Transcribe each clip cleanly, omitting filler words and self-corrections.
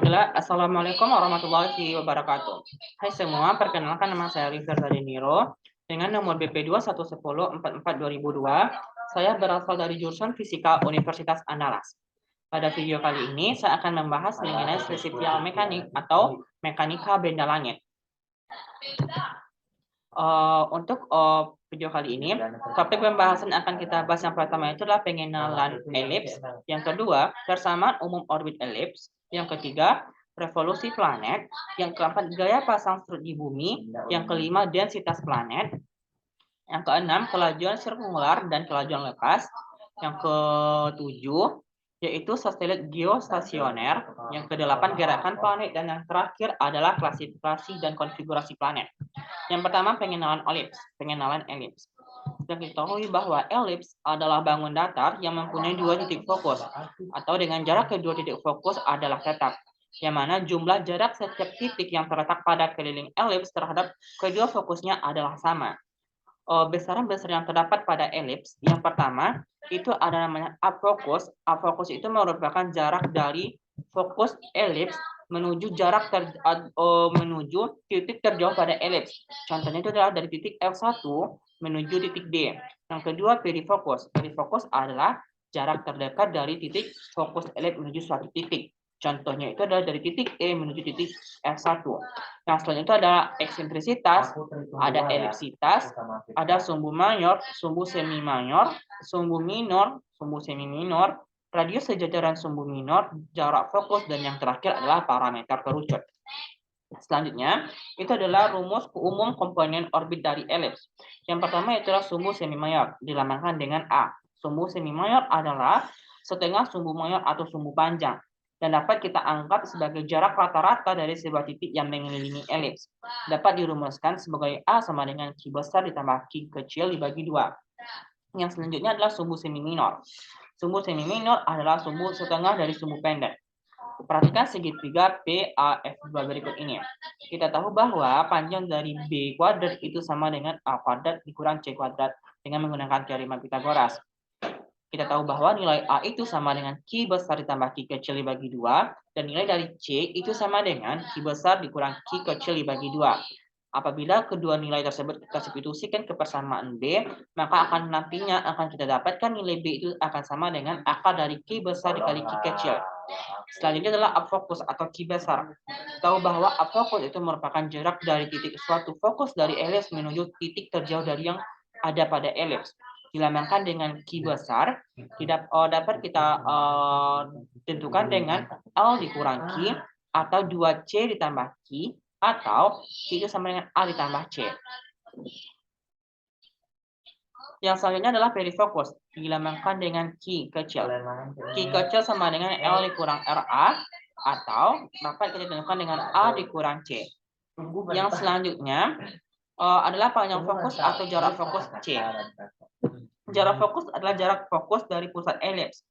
Bismillah, Assalamualaikum warahmatullahi wabarakatuh. Hai semua, perkenalkan nama saya Rizal dari Niro dengan nomor BP 21044-2002. Saya berasal dari jurusan Fisika Universitas Andalas. Pada video kali ini, saya akan membahas mengenai spesial mekanik atau mekanika benda langit. Untuk video kali ini, topik pembahasan akan kita bahas yang pertama itu adalah pengenalan elips, yang kedua, persamaan umum orbit elips, yang ketiga, revolusi planet, yang keempat, gaya pasang surut di bumi, yang kelima, densitas planet, yang keenam, kelajuan sirkular dan kelajuan lepas, yang ketujuh, yaitu satelit geostasioner, yang kedelapan, gerakan planet, dan yang terakhir adalah klasifikasi dan konfigurasi planet. Yang pertama, pengenalan elips. Kita ketahui bahwa elips adalah bangun datar yang mempunyai dua titik fokus, atau dengan jarak kedua titik fokus adalah tetap, yang mana jumlah jarak setiap titik yang terletak pada keliling elips terhadap kedua fokusnya adalah sama. Besaran-besaran yang terdapat pada elips, yang pertama, itu ada namanya apokus. Apokus itu merupakan jarak dari fokus elips menuju menuju titik terjauh pada elips. Contohnya itu adalah dari titik F1 menuju titik D. Yang kedua, perifokus. Perifokus adalah jarak terdekat dari titik fokus elips menuju suatu titik. Contohnya itu adalah dari titik E menuju titik F1. Yang selanjutnya itu adalah eksentrisitas, ada elipsitas, ada sumbu mayor, sumbu semi mayor, sumbu minor, sumbu semi minor, radius sejajaran sumbu minor, jarak fokus, dan yang terakhir adalah parameter kerucut. Selanjutnya, itu adalah rumus umum komponen orbit dari elips. Yang pertama itulah sumbu semi mayor, dilambangkan dengan A. Sumbu semi mayor adalah setengah sumbu mayor atau sumbu panjang, dan dapat kita anggap sebagai jarak rata-rata dari sebuah titik yang mengelilingi elips. Dapat dirumuskan sebagai A sama dengan Q besar ditambah Q kecil dibagi 2. Yang selanjutnya adalah sumbu semi minor. Sumbu semi minor adalah sumbu setengah dari sumbu pendek. Perhatikan segitiga PAF2 berikut ini. Kita tahu bahwa panjang dari B kuadrat itu sama dengan A kuadrat dikurang C kuadrat dengan menggunakan teorema Pythagoras. Kita tahu bahwa nilai A itu sama dengan Q besar ditambah Q kecil dibagi 2, dan nilai dari C itu sama dengan Q besar dikurang Q kecil dibagi 2. Apabila kedua nilai tersebut kita substitusikan ke persamaan B, maka nantinya akan kita dapatkan nilai B itu akan sama dengan akar dari Q besar dikali Q kecil. Selanjutnya adalah apokus atau Q besar. Tahu bahwa apokus itu merupakan jarak dari titik suatu fokus dari elips menuju titik terjauh dari yang ada pada elips. Dilambangkan dengan Q besar, dapat kita tentukan dengan L dikurang Q, atau 2C ditambah Q, atau Q itu sama dengan A ditambah C. Yang selanjutnya adalah perifokus, dilambangkan dengan Q kecil. Q kecil sama dengan L dikurang RA, atau dapat kita tentukan dengan A dikurang C. Yang selanjutnya adalah panjang fokus atau jarak fokus C. Jarak fokus adalah jarak fokus dari pusat elips.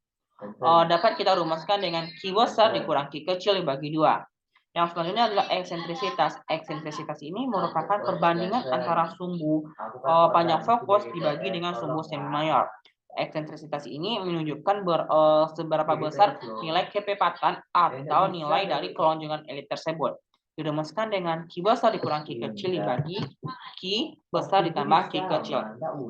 Dapat kita rumuskan dengan Q besar dikurang Q kecil dibagi 2. Yang selanjutnya adalah eksentrisitas. Eksentrisitas ini merupakan perbandingan antara sumbu panjang fokus dibagi dengan sumbu semi mayor. Eksentrisitas ini menunjukkan seberapa besar nilai kepepatan atau nilai dari kelonjongan elips tersebut. Dirumuskan dengan Q besar dikurang Q kecil dibagi Q besar ditambah Q kecil.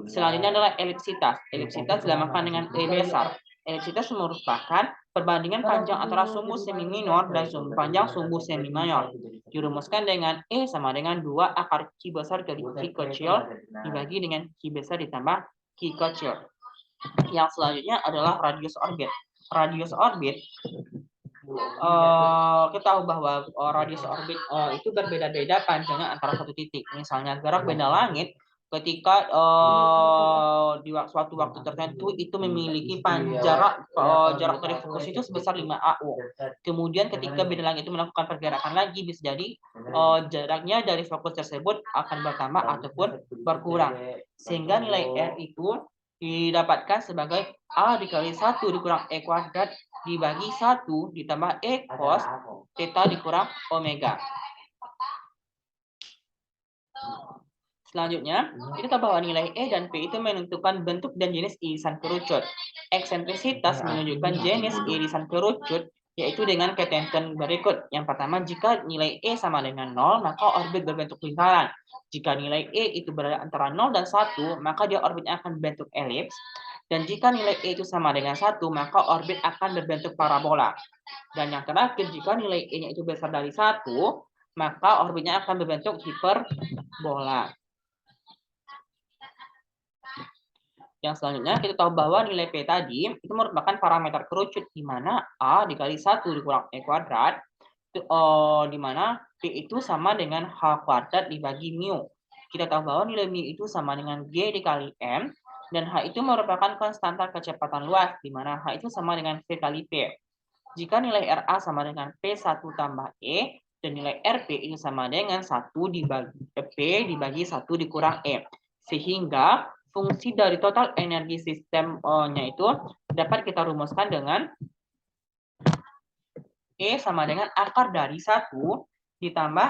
Selanjutnya adalah elipsitas. Elipsitas dilambangkan dengan E besar. Elipsitas merupakan perbandingan panjang antara sumbu semi minor dan sumbu panjang sumbu semi mayor. Dirumuskan dengan E sama dengan 2 akar Q besar kali Q kecil dibagi dengan Q besar ditambah Q kecil. Yang selanjutnya adalah radius orbit. Radius orbit kita tahu bahwa radius orbit itu berbeda-beda panjangnya antara satu titik. Misalnya gerak benda langit ketika di suatu waktu tertentu itu memiliki jarak dari fokus itu sebesar 5 AU. Kemudian ketika benda langit itu melakukan pergerakan lagi, bisa jadi jaraknya dari fokus tersebut akan bertambah ataupun berkurang. Sehingga nilai R itu didapatkan sebagai A dikali 1 dikurang E kuadrat dibagi 1 ditambah E cos theta dikurang omega. Selanjutnya, kita tahu bahwa nilai E dan P itu menentukan bentuk dan jenis irisan kerucut. Eksentrisitas menunjukkan jenis irisan kerucut, yaitu dengan ketentuan berikut. Yang pertama, jika nilai E sama dengan 0, maka orbit berbentuk lingkaran. Jika nilai E itu berada antara 0 dan 1, maka dia orbitnya akan berbentuk elips. Dan jika nilai E itu sama dengan 1, maka orbit akan berbentuk parabola. Dan yang terakhir, jika nilai E-nya itu besar dari 1, maka orbitnya akan berbentuk hiperbola. Yang selanjutnya kita tahu bahwa nilai P tadi itu merupakan parameter kerucut di mana A dikali 1 dikurang E kuadrat, di mana P itu sama dengan H kuadrat dibagi mu. Kita tahu bahwa nilai mu itu sama dengan G dikali M, dan H itu merupakan konstanta kecepatan luas, di mana H itu sama dengan V kali P. Jika nilai RA sama dengan P1 tambah E, dan nilai RP ini sama dengan 1 dibagi P dibagi 1 dikurang E. Sehingga fungsi dari total energi sistemnya itu dapat kita rumuskan dengan E sama dengan akar dari 1 ditambah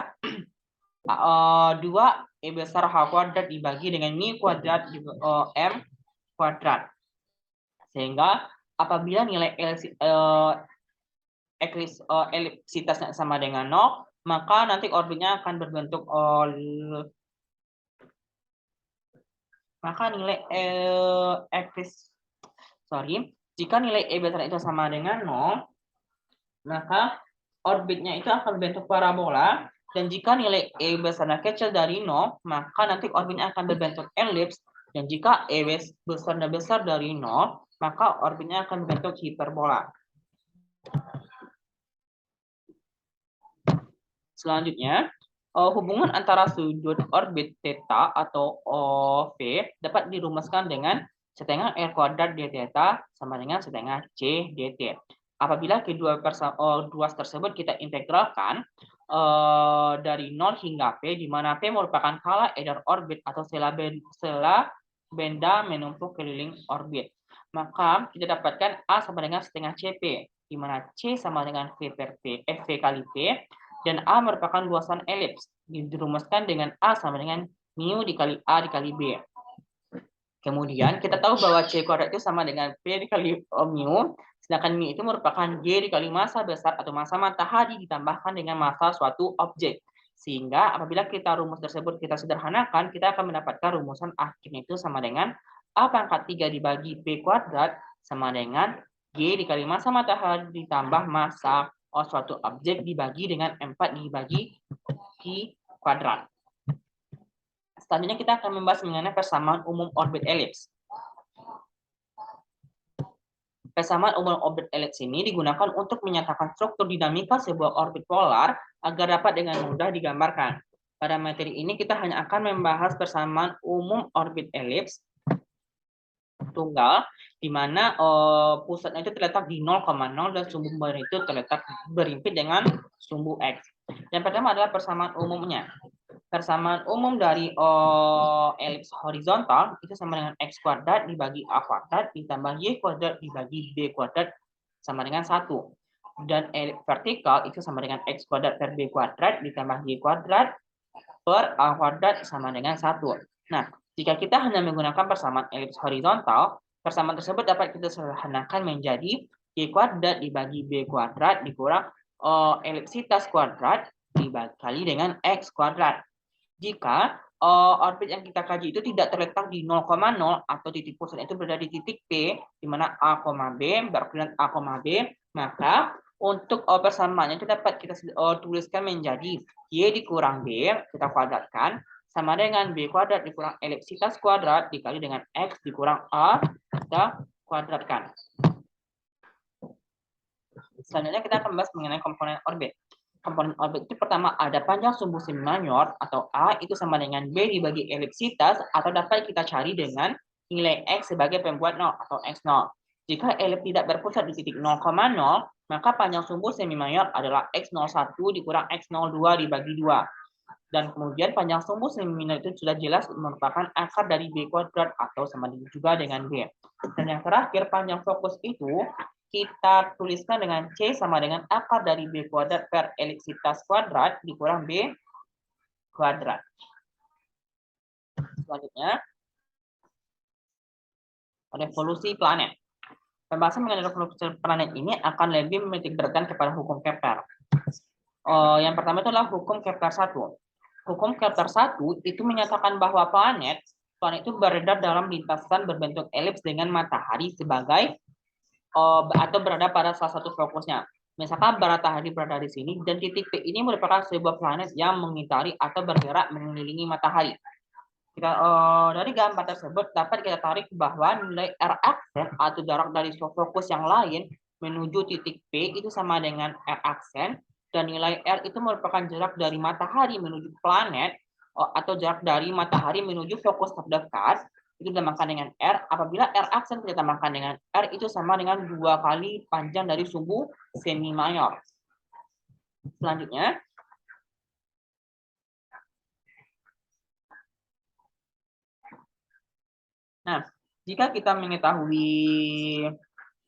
2 E besar H kuadrat dibagi dengan mi kuadrat M kuadrat. Sehingga apabila nilai elipsitasnya sama dengan 0, maka nanti orbitnya akan berbentuk jika nilai E besar itu sama dengan 0, maka orbitnya itu akan berbentuk parabola, dan jika nilai E besarnya kecil dari 0, maka nanti orbitnya akan berbentuk elips, dan jika E besarnya besar dari 0, maka orbitnya akan berbentuk hiperbola. Selanjutnya, hubungan antara sudut orbit theta atau OV dapat dirumuskan dengan setengah R kuadrat d theta sama dengan setengah C dt. Apabila kedua ruas tersebut kita integralkan dari 0 hingga P, di mana P merupakan skala edar orbit atau sela benda menumpuk keliling orbit. Maka kita dapatkan A sama dengan setengah CP, di mana C sama dengan V per P, V kali P, dan A merupakan luasan elips. Dirumuskan dengan A sama dengan mu dikali A dikali B. Kemudian kita tahu bahwa C kuadrat itu sama dengan P dikali mu, sedangkan mu itu merupakan G dikali massa besar atau massa matahari ditambahkan dengan massa suatu objek. Sehingga apabila kita rumus tersebut kita sederhanakan, kita akan mendapatkan rumusan akhirnya itu sama dengan A pangkat 3 dibagi P kuadrat sama dengan G dikali massa matahari ditambah massa suatu objek dibagi dengan 4 dibagi Q kuadrat. Selanjutnya kita akan membahas mengenai persamaan umum orbit elips. Persamaan umum orbit elips ini digunakan untuk menyatakan struktur dinamika sebuah orbit polar agar dapat dengan mudah digambarkan. Pada materi ini kita hanya akan membahas persamaan umum orbit elips tunggal, di mana pusatnya itu terletak di 0,0 dan sumbu itu terletak berimpit dengan sumbu X. Yang pertama adalah persamaan umumnya. Persamaan umum dari elips horizontal itu sama dengan X kuadrat dibagi A kuadrat ditambah Y kuadrat dibagi B kuadrat sama dengan 1. Dan elips vertikal itu sama dengan X kuadrat per B kuadrat ditambah Y kuadrat per A kuadrat sama dengan 1. Nah, jika kita hanya menggunakan persamaan elips horizontal, persamaan tersebut dapat kita sederhanakan menjadi Y kuadrat dibagi B kuadrat dikurang elipsitas kuadrat dibagi dengan X kuadrat. Jika orbit yang kita kaji itu tidak terletak di 0,0 atau titik pusat itu berada di titik P, di mana A, B, berkoordinat A, B, maka untuk persamaannya itu dapat kita tuliskan menjadi Y dikurang B, kita kuadratkan, sama dengan B kuadrat dikurang elipsitas kuadrat dikali dengan X dikurang A, kita kuadratkan. Selanjutnya kita akan membahas mengenai komponen orbit. Komponen orbit itu pertama ada panjang sumbu semi mayor atau A itu sama dengan B dibagi elipsitas, atau dapat kita cari dengan nilai X sebagai pembuat 0 atau X0. Jika elips tidak berpusat di titik 0,0, maka panjang sumbu semi mayor adalah X01 dikurang X02 dibagi 2. Dan kemudian panjang sumbu semi minor itu sudah jelas merupakan akar dari B kuadrat atau sama juga dengan B. Dan yang terakhir panjang fokus itu kita tuliskan dengan C sama dengan akar dari B kuadrat per elipsitas kuadrat dikurang B kuadrat. Selanjutnya, revolusi planet. Pembahasan mengenai revolusi planet ini akan lebih menitikberatkan kepada hukum Kepler. Yang pertama itu adalah hukum Kepler 1. Hukum Kepler 1 itu menyatakan bahwa planet itu beredar dalam lintasan berbentuk elips dengan matahari sebagai atau berada pada salah satu fokusnya. Misalkan matahari berada di sini dan titik P ini merupakan sebuah planet yang mengitari atau bergerak mengelilingi matahari. Dari gambar tersebut dapat kita tarik bahwa nilai R aksen atau jarak dari fokus yang lain menuju titik P itu sama dengan R aksen, dan nilai R itu merupakan jarak dari matahari menuju planet atau jarak dari matahari menuju fokus terdekat, itu ditambahkan dengan R. Apabila R aksen kita tambahkan dengan R itu sama dengan 2 kali panjang dari sumbu semi mayor. Selanjutnya, nah, jika kita mengetahui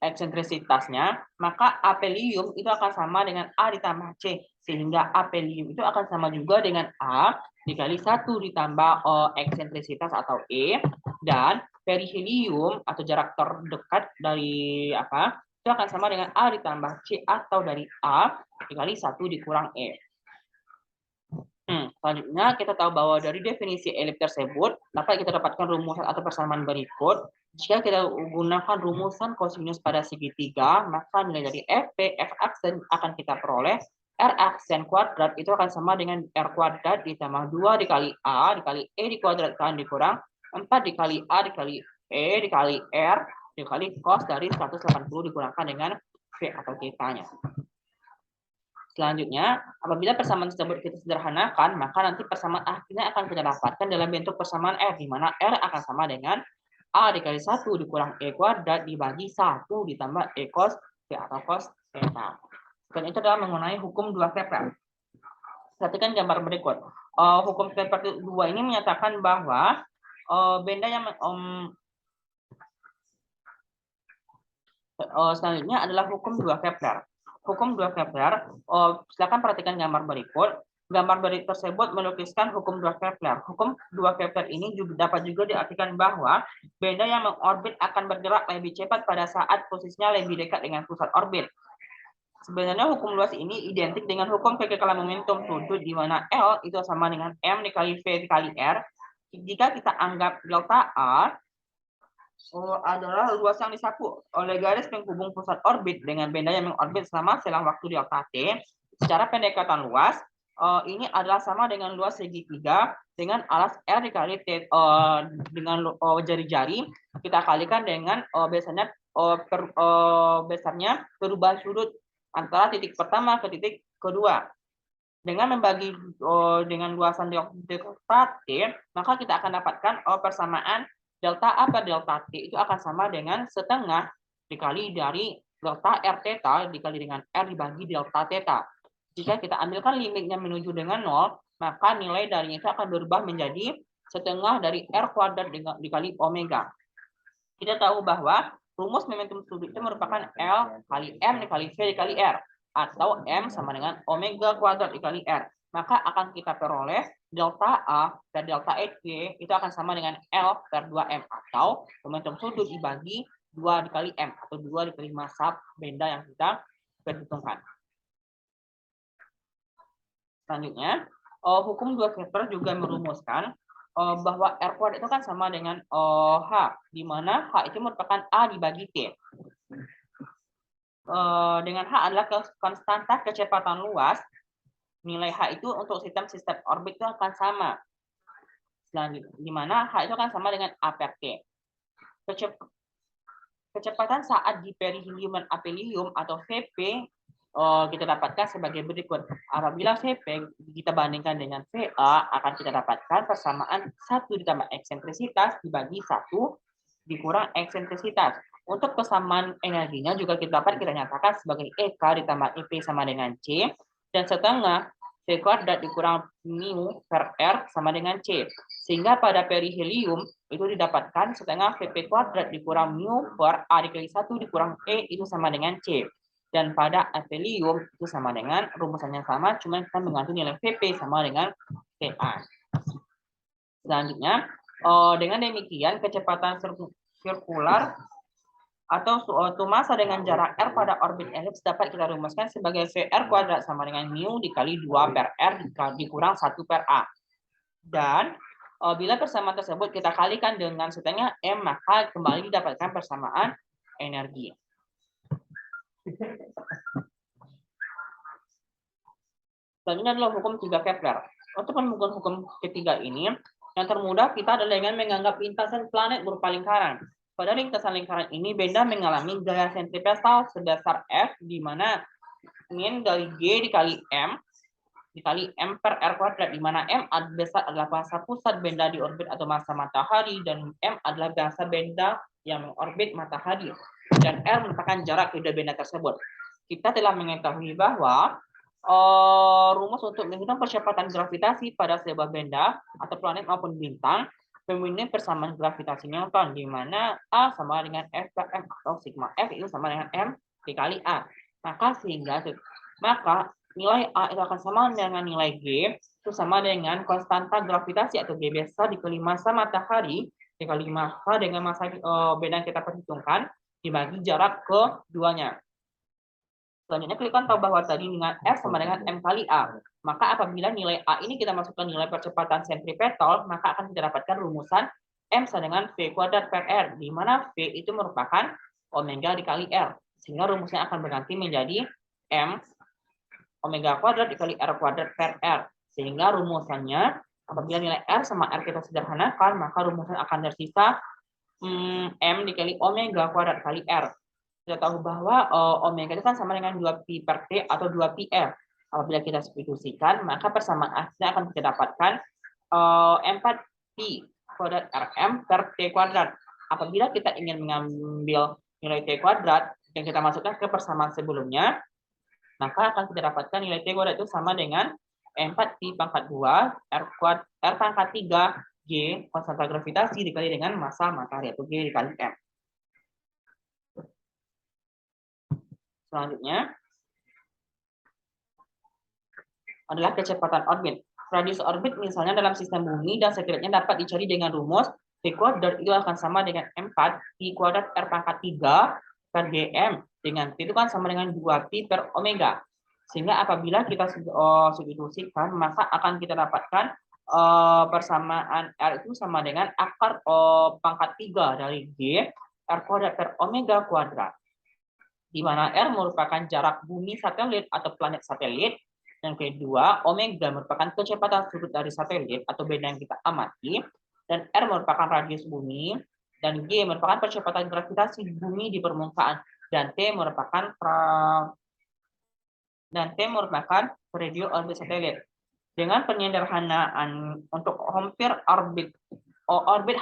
eksentrisitasnya, maka apelium itu akan sama dengan A ditambah C, sehingga apelium itu akan sama juga dengan A dikali 1 ditambah eksentrisitas atau E, dan perihelium atau jarak terdekat dari itu akan sama dengan A ditambah C atau dari A dikali 1 dikurang E. Selanjutnya kita tahu bahwa dari definisi elips tersebut dapat kita dapatkan rumusan atau persamaan berikut. Jika kita gunakan rumusan kosinus pada segitiga, maka nilai dari FP, F aksen akan kita peroleh R aksen kuadrat itu akan sama dengan R kuadrat ditambah 2 dikali A dikali E dikuadratkan dikurang 4 dikali A dikali E dikali R dikali cos dari 180 dikurangkan dengan V atau θ-nya. Selanjutnya, apabila persamaan tersebut kita sederhanakan, maka nanti persamaan akhirnya akan kita dapatkan dalam bentuk persamaan R, di mana R akan sama dengan A dikali 1 dikurang E kuadrat dibagi 1 ditambah E cos V atau cos theta. Dan itu adalah mengenai hukum 2 Kepler. Perhatikan gambar berikut. Hukum Kepler 2 ini menyatakan bahwa benda yang selanjutnya adalah hukum 2 Kepler. Hukum 2 Kepler, silakan perhatikan gambar berikut. Gambar berikut tersebut melukiskan hukum 2 Kepler. Hukum 2 Kepler ini juga dapat juga diartikan bahwa benda yang mengorbit akan bergerak lebih cepat pada saat posisinya lebih dekat dengan pusat orbit. Sebenarnya hukum luas ini identik dengan hukum kekekalan momentum sudut, di mana L itu sama dengan M dikali V dikali R. Jika kita anggap delta A adalah luas yang disapu oleh garis penghubung pusat orbit dengan benda yang mengorbit selama selang waktu delta T. Secara pendekatan luas, ini adalah sama dengan luas segitiga dengan alas R dikali T dengan jari-jari kita kalikan dengan biasanya besarnya perubahan sudut antara titik pertama ke titik kedua. Dengan membagi dengan luasan delta T, maka kita akan dapatkan persamaan delta A per delta T itu akan sama dengan setengah dikali dari delta R theta dikali dengan R dibagi delta theta. Jika kita ambilkan limitnya menuju dengan 0, maka nilai darinya itu akan berubah menjadi setengah dari R kuadrat dikali omega. Kita tahu bahwa rumus momentum sudut itu merupakan L kali M dikali V dikali R, atau M sama dengan omega kuadrat dikali R. Maka akan kita peroleh delta A per delta ET itu akan sama dengan L per 2M, atau momentum sudut dibagi 2 dikali M, atau 2 dikali massa benda yang kita perhitungkan. Selanjutnya, hukum 2 Kepler juga merumuskan bahwa R kuadrat itu kan sama dengan H, di mana H itu merupakan A dibagi T. Dengan H adalah konstanta kecepatan luas, nilai H itu untuk sistem orbit itu akan sama. Selanjutnya, di mana H itu akan sama dengan A per T. Kecepatan saat di perihelium dan aphelium atau Vp kita dapatkan sebagai berikut. Apabila Vp kita bandingkan dengan Va, akan kita dapatkan persamaan 1 ditambah eksentrisitas dibagi 1 dikurang eksentrisitas. Untuk persamaan energinya juga kita nyatakan sebagai EK ditambah EP sama dengan C, dan setengah V kuadrat dikurang mu per R sama dengan C. Sehingga pada perihelium itu didapatkan setengah Vp kuadrat dikurang mu per A dikali 1 dikurang E itu sama dengan C. Dan pada aphelium itu sama dengan rumusannya sama, cuma kita mengganti nilai Vp sama dengan Va. Selanjutnya, dengan demikian kecepatan sirkular atau suatu massa dengan jarak R pada orbit elips dapat kita rumuskan sebagai VR kuadrat sama dengan mu dikali 2 per R dikurang 1 per A. Dan bila persamaan tersebut kita kalikan dengan setengah M, maka kembali didapatkan persamaan energi. Selanjutnya adalah hukum 3 Kepler. Untuk menemukan hukum ketiga ini, yang termudah kita adalah dengan menganggap lintasan planet berupa lingkaran. Pada lintasan lingkaran ini, benda mengalami gaya sentripetal sebesar F, di mana min dari G dikali M per R kuadrat, di mana M besar adalah massa pusat benda di orbit atau massa matahari, dan M adalah massa benda yang mengorbit matahari, dan R merupakan jarak kedua benda tersebut. Kita telah mengetahui bahwa rumus untuk menghitung percepatan gravitasi pada sebuah benda atau planet maupun bintang memiliki persamaan gravitasi Newton, di mana A sama dengan F per M atau sigma F itu sama dengan M dikali A. Maka nilai A itu akan sama dengan nilai G, itu sama dengan konstanta gravitasi atau G besar dikali massa matahari dikali massa dengan massa benda yang kita perhitungkan dibagi jarak keduanya. Selanjutnya kalian tahu bahwa tadi dengan F sama dengan M kali A. Maka apabila nilai A ini kita masukkan nilai percepatan sentripetal, maka akan kita dapatkan rumusan M sama dengan V kuadrat per R, di mana V itu merupakan omega dikali R. Sehingga rumusnya akan berganti menjadi M omega kuadrat dikali R kuadrat per R. Sehingga rumusannya apabila nilai R sama R kita sederhanakan, maka rumusan akan tersisa M dikali omega kuadrat kali R. Kita tahu bahwa omega itu kan sama dengan 2pi per T atau 2pi R. Apabila kita substitusikan, maka persamaan hasilnya akan kita dapatkan 4pi kuadrat Rm per T kuadrat. Apabila kita ingin mengambil nilai T kuadrat yang kita masukkan ke persamaan sebelumnya, maka akan kita dapatkan nilai T kuadrat itu sama dengan 4pi pangkat 2 R pangkat 3 G konstanta gravitasi dikali dengan massa matahari atau G dikali M. Selanjutnya adalah kecepatan orbit. Radius orbit misalnya dalam sistem bumi dan satelitnya dapat dicari dengan rumus V kuadrat itu akan sama dengan 4pi kuadrat R pangkat 3 per Gm, dengan T itu kan sama dengan 2pi per omega. Sehingga apabila kita substitusikan, maka akan kita dapatkan persamaan R itu sama dengan akar pangkat 3 dari G R kuadrat per omega kuadrat, di mana R merupakan jarak bumi satelit atau planet satelit, dan kedua omega merupakan kecepatan sudut dari satelit atau benda yang kita amati, dan R merupakan radius bumi, dan G merupakan percepatan gravitasi bumi di permukaan, dan T merupakan periode orbit satelit. Dengan penyederhanaan untuk orbit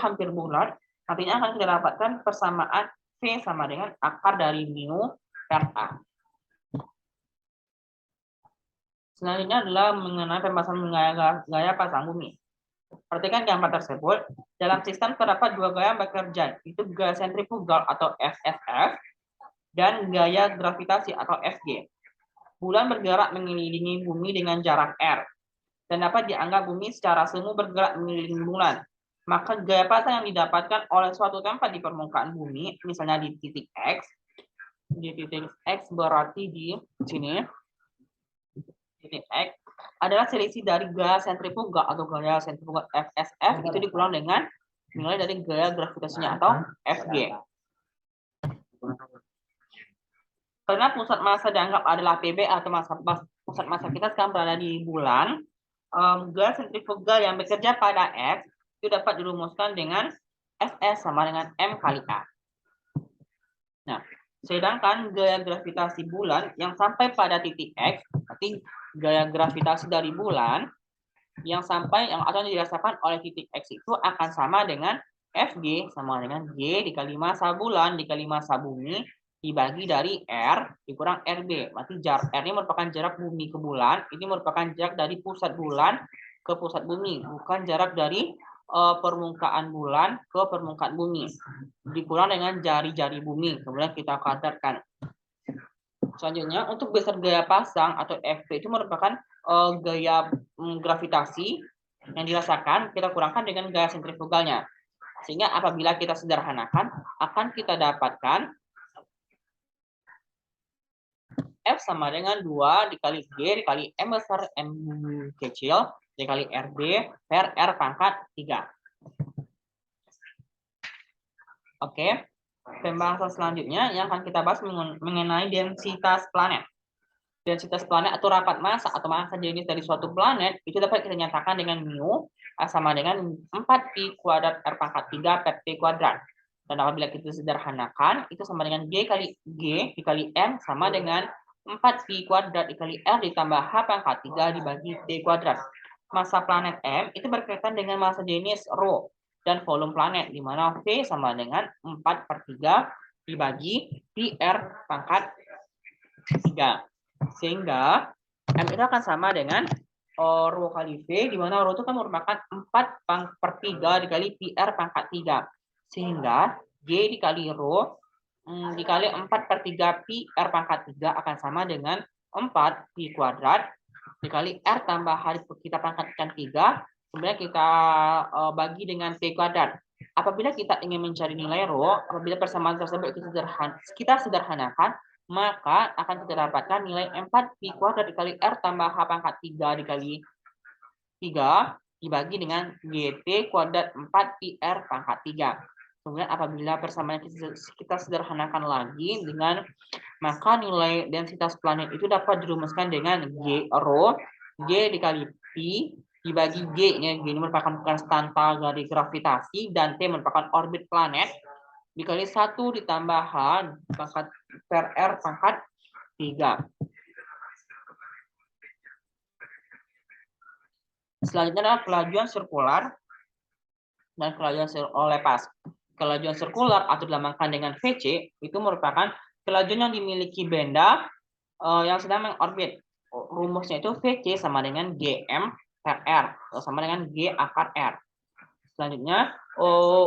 hampir bulat, nantinya akan kita dapatkan persamaan V sama dengan akar dari mu per A. Selanjutnya adalah mengenai pembahasan gaya pasang bumi. Perhatikan gambar tersebut. Dalam sistem terdapat dua gaya yang bekerja, itu gaya sentrifugal atau SSF dan gaya gravitasi atau FG. Bulan bergerak mengelilingi bumi dengan jarak R, dan dapat dianggap bumi secara semu bergerak mengelilingi bulan. Maka gaya pasang yang didapatkan oleh suatu tempat di permukaan bumi, misalnya di titik X berarti di sini, titik X adalah selisih dari gaya sentrifugal atau gaya sentrifugal FSF itu dikurang dengan nilai dari gaya gravitasinya atau FG. Karena pusat massa dianggap adalah PB atau pusat massa kita sekarang berada di bulan, gaya sentrifugal yang bekerja pada X itu dapat dirumuskan dengan Fs sama dengan M kali A. Nah, sedangkan gaya gravitasi bulan yang sampai pada titik X, berarti gaya gravitasi dari bulan yang akan dirasakan oleh titik X itu akan sama dengan Fg sama dengan G dikali massa bulan dikali massa bumi dibagi dari R dikurang RB. Berarti jarak R ini merupakan jarak bumi ke bulan, ini merupakan jarak dari pusat bulan ke pusat bumi, bukan jarak dari permukaan bulan ke permukaan bumi, dikurang dengan jari-jari bumi, kemudian kita kadarkan. Selanjutnya untuk besar gaya pasang atau FP itu merupakan gaya gravitasi yang dirasakan, kita kurangkan dengan gaya sentrifugalnya, sehingga apabila kita sederhanakan akan kita dapatkan F sama dengan 2 dikali G dikali M besar M kecil dikali RB per R pangkat 3. Oke, pembahasan selanjutnya yang akan kita bahas mengenai densitas planet. Densitas planet atau rapat massa atau massa jenis dari suatu planet itu dapat kita nyatakan dengan mu sama dengan 4pi kuadrat R pangkat 3 per P kuadrat. Dan apabila kita sederhanakan, itu sama dengan G kali G dikali M sama dengan 4pi kuadrat dikali R ditambah H pangkat 3 dibagi T kuadrat. Massa planet M itu berkaitan dengan massa jenis ρ dan volume planet, di mana V sama dengan 4/3 dibagi PR pangkat 3. Sehingga M itu akan sama dengan ρ kali V, di mana ρ itu kan merupakan 4/3 dikali PR pangkat 3. Sehingga G dikali ρ dikali 4/3 PR pangkat 3 akan sama dengan 4pi kuadrat dikali R tambah H kita pangkatkan 3. Kemudian kita bagi dengan P kuadrat. Apabila kita ingin mencari nilai ρ, apabila persamaan tersebut kita sederhanakan, maka akan kita dapatkan nilai 4pi kuadrat dikali R tambah H pangkat 3 dikali 3 dibagi dengan GT kuadrat 4pi R pangkat 3. Kemudian apabila persamaan kita sederhanakan lagi dengan, maka nilai densitas planet itu dapat dirumuskan dengan G ρ, G dikali Pi dibagi G, G ini merupakan konstanta dari gravitasi dan T merupakan orbit planet dikali 1 ditambah H pangkat per R pangkat 3. Selanjutnya adalah kelajuan sirkular dan kelajuan lepas. Kelajuan sirkular atau dilambangkan dengan VC itu merupakan kelajuan yang dimiliki benda yang sedang mengorbit. Rumusnya itu VC sama dengan GM per R atau sama dengan G akar R. Selanjutnya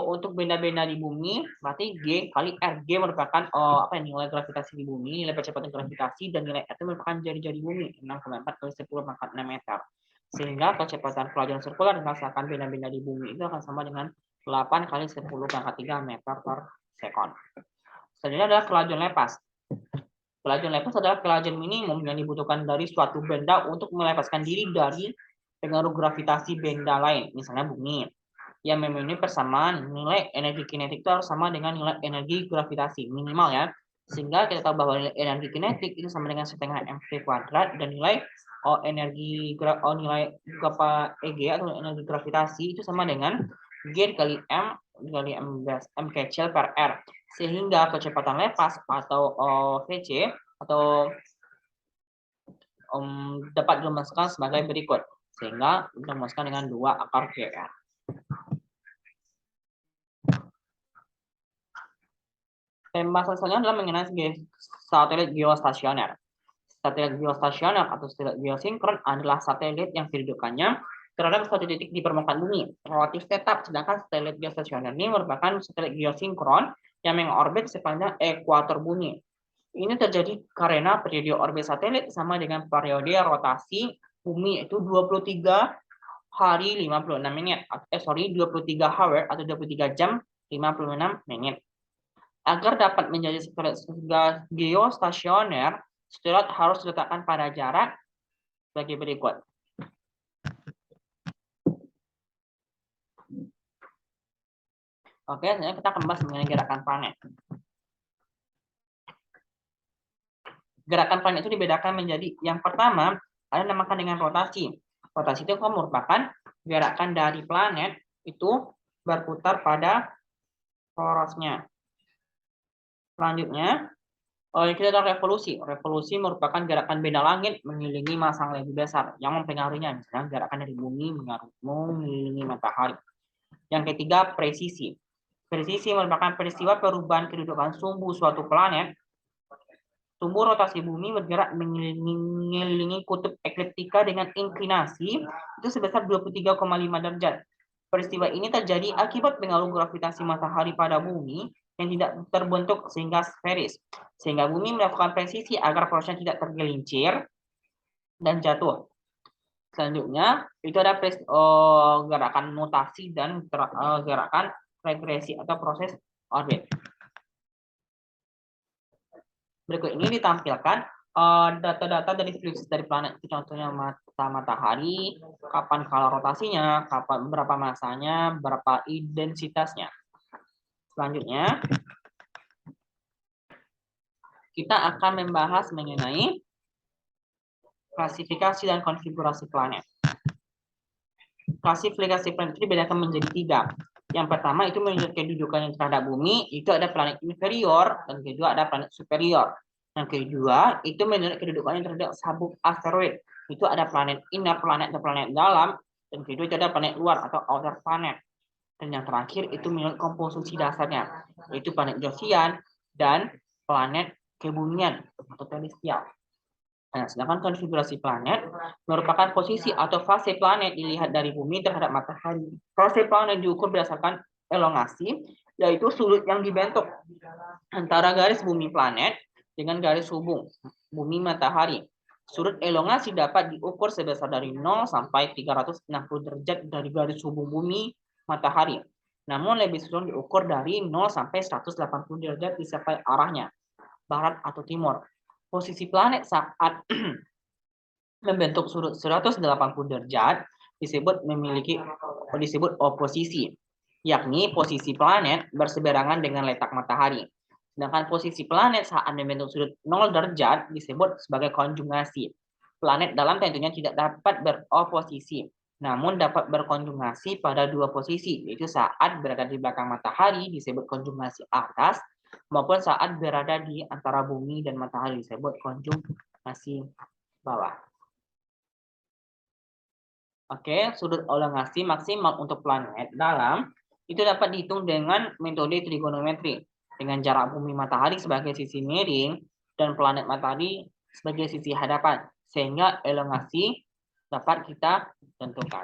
untuk benda-benda di bumi berarti G kali R. G merupakan nilai gravitasi di bumi, nilai percepatan gravitasi, dan nilai R itu merupakan jari-jari bumi 6,4 kali 10 pangkat 6 meter. Sehingga kecepatan kelajuan sirkular dirasakan benda-benda di bumi itu akan sama dengan 8 kali 10 pangkat 3 meter per sekon. Selanjutnya adalah kelajuan lepas. Kelajuan lepas adalah kelajuan minimum yang dibutuhkan dari suatu benda untuk melepaskan diri dari pengaruh gravitasi benda lain, misalnya bumi, yang memenuhi persamaan nilai energi kinetik itu harus sama dengan nilai energi gravitasi minimal ya. Sehingga kita tahu bahwa nilai energi kinetik itu sama dengan setengah mv kuadrat, dan nilai nilai EG atau energi gravitasi itu sama dengan G dikali M dikali M kecil per R. Sehingga kecepatan lepas atau VC atau dapat dirumuskan sebagai berikut. Sehingga dirumuskan dengan 2 akar GR. Pembahasan selanjutnya adalah mengenai satelit geostasioner. Satelit geostasioner atau satelit geosinkron adalah satelit yang kedudukannya terhadap suatu titik di permukaan bumi relatif tetap, sedangkan satelit geostasioner ini merupakan satelit geosinkron yang mengorbit sepanjang ekuator bumi. Ini terjadi karena periode orbit satelit sama dengan periode rotasi bumi, yaitu 23 hari 56 menit. 23 hour atau 23 jam 56 menit. Agar dapat menjadi satelit geostasioner, satelit harus diletakkan pada jarak sebagai berikut. Oke, selanjutnya kita akan bahas mengenai gerakan planet. Gerakan planet itu dibedakan menjadi, yang pertama ada namakan dengan rotasi. Rotasi itu merupakan gerakan dari planet itu berputar pada torusnya. Selanjutnya kita ada revolusi. Revolusi merupakan gerakan benda langit mengelilingi massa yang lebih besar yang mempengaruhinya, misalnya gerakan dari bumi mengelilingi matahari. Yang ketiga, presisi. Presisi merupakan peristiwa perubahan kedudukan sumbu suatu planet. Sumbu rotasi bumi bergerak mengelilingi kutub ekliptika dengan inklinasi itu sebesar 23,5 derajat. Peristiwa ini terjadi akibat pengaruh gravitasi matahari pada bumi yang tidak terbentuk sehingga sferis. Sehingga bumi melakukan presisi agar prosesnya tidak tergelincir dan jatuh. Selanjutnya, itu ada gerakan notasi dan gerakan regresi atau proses orbit. Berikut ini ditampilkan data-data dari dari planet itu contohnya matahari, kapan kala rotasinya, kapan berapa masanya, berapa intensitasnya. Selanjutnya kita akan membahas mengenai klasifikasi dan konfigurasi planet. Klasifikasi planet itu dibedakan menjadi 3. Yang pertama itu menunjukkan kedudukannya terhadap bumi, itu ada planet inferior, dan kedua ada planet superior. Yang kedua itu menunjukkan kedudukannya terhadap sabuk asteroid, itu ada planet inner planet atau planet dalam, dan kedua itu ada planet luar atau outer planet. Dan yang terakhir itu menunjukkan komposisi dasarnya, yaitu planet Jovian dan planet kebumian atau celestial. Nah, sedangkan konfigurasi planet merupakan posisi atau fase planet dilihat dari bumi terhadap matahari. Fase planet diukur berdasarkan elongasi, yaitu sudut yang dibentuk antara garis bumi planet dengan garis hubung bumi matahari. Sudut elongasi dapat diukur sebesar dari 0 sampai 360 derajat dari garis hubung bumi matahari. Namun lebih sering diukur dari 0 sampai 180 derajat disertai arahnya, barat atau timur. Posisi planet saat membentuk sudut 180 derajat disebut oposisi, yakni posisi planet berseberangan dengan letak matahari. Sedangkan posisi planet saat membentuk sudut 0 derajat disebut sebagai konjungasi. Planet dalam tentunya tidak dapat beroposisi, namun dapat berkonjungasi pada dua posisi, yaitu saat berada di belakang matahari disebut konjungasi atas, maupun saat berada di antara bumi dan matahari disebut konjungasi bawah. Oke, sudut elongasi maksimal untuk planet dalam itu dapat dihitung dengan metode trigonometri dengan jarak bumi matahari sebagai sisi miring dan planet matahari sebagai sisi hadapan, sehingga elongasi dapat kita tentukan.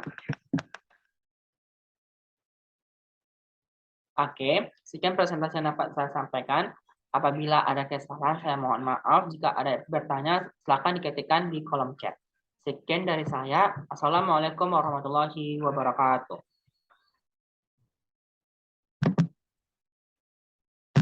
Oke, sekian presentasi yang dapat saya sampaikan. Apabila ada kesalahan, saya mohon maaf. Jika ada bertanya, silakan diketikkan di kolom chat. Sekian dari saya. Assalamualaikum warahmatullahi wabarakatuh.